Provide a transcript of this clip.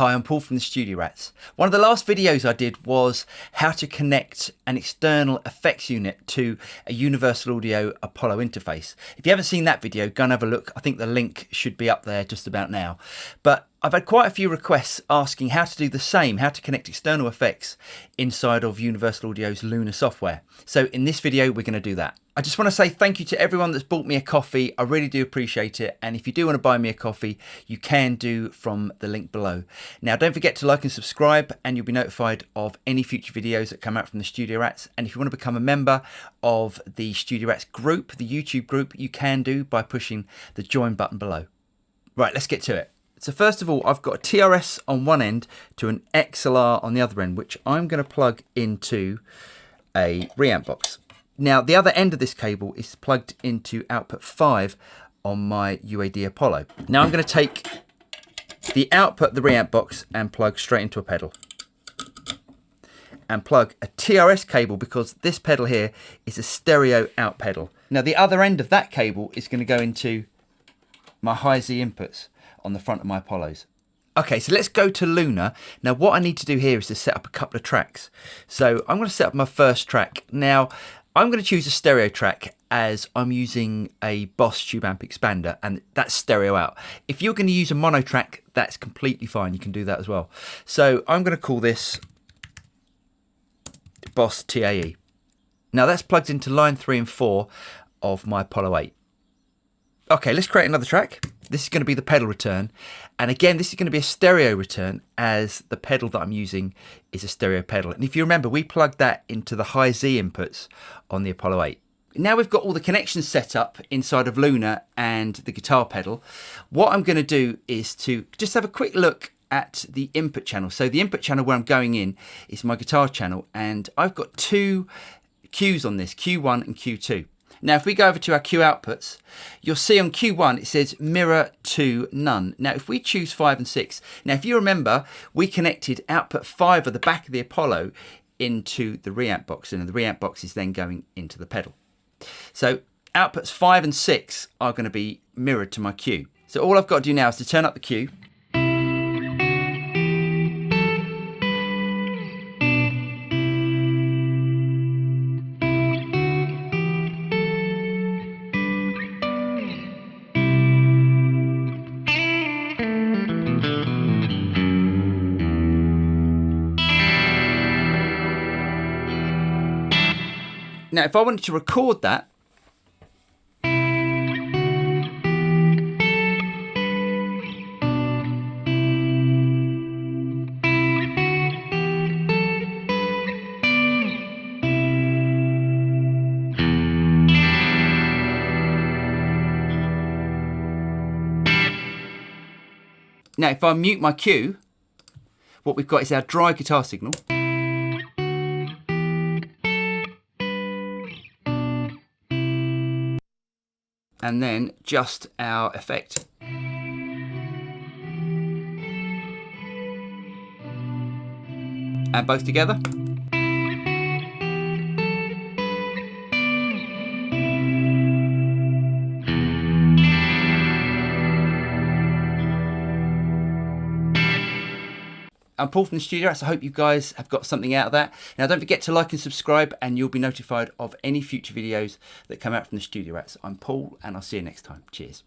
Hi, I'm Paul from the Studio Rats. One of the last videos I did was how to connect an external effects unit to a Universal Audio Apollo interface. If you haven't seen that video, go and have a look. I think the link should be up there just about now. But I've had quite a few requests asking how to do the same, how to connect external effects inside of Universal Audio's Luna software. So in this video, we're going to do that. I just want to say thank you to everyone that's bought me a coffee. I really do appreciate it. And if you do want to buy me a coffee, you can do from the link below. Now, don't forget to like and subscribe, and you'll be notified of any future videos that come out from the Studio Rats. And if you want to become a member of the Studio Rats group, the YouTube group, you can do by pushing the join button below. Right, let's get to it. So first of all, I've got a TRS on one end to an XLR on the other end, which I'm going to plug into a reamp box. Now, the other end of this cable is plugged into output 5 on my UAD Apollo. Now I'm going to take the output, the reamp box, and plug straight into a pedal. And plug a TRS cable, because this pedal here is a stereo out pedal. Now the other end of that cable is going to go into my high Z inputs on the front of my Apollos. Okay, so let's go to Luna. Now what I need to do here is to set up a couple of tracks. So I'm going to set up my first track. Now I'm going to choose a stereo track as I'm using a Boss tube amp expander, and that's stereo out. If you're going to use a mono track, that's completely fine. You can do that as well. So I'm going to call this Boss TAE. Now that's plugged into line 3 and 4 of my Apollo 8. Okay, let's create another track. This is going to be the pedal return. And again, this is going to be a stereo return, as the pedal that I'm using is a stereo pedal. And if you remember, we plugged that into the high Z inputs on the Apollo 8. Now we've got all the connections set up inside of Luna and the guitar pedal. What I'm going to do is to just have a quick look at the input channel. So the input channel where I'm going in is my guitar channel, and I've got two Qs on this, Q1 and Q2. Now, if we go over to our Q outputs, you'll see on Q1, it says mirror to none. Now, if we choose 5 and 6, now, if you remember, we connected output 5 at the back of the Apollo into the reamp box, and the reamp box is then going into the pedal. So outputs 5 and 6 are going to be mirrored to my Q. So all I've got to do now is to turn up the Q. Now, if I wanted to record that, now if I mute my Q, what we've got is our dry guitar signal. And then just our effect. And both together. I'm Paul from the Studio Rats. I hope you guys have got something out of that. Now, don't forget to like and subscribe, and you'll be notified of any future videos that come out from the Studio Rats. I'm Paul, and I'll see you next time. Cheers.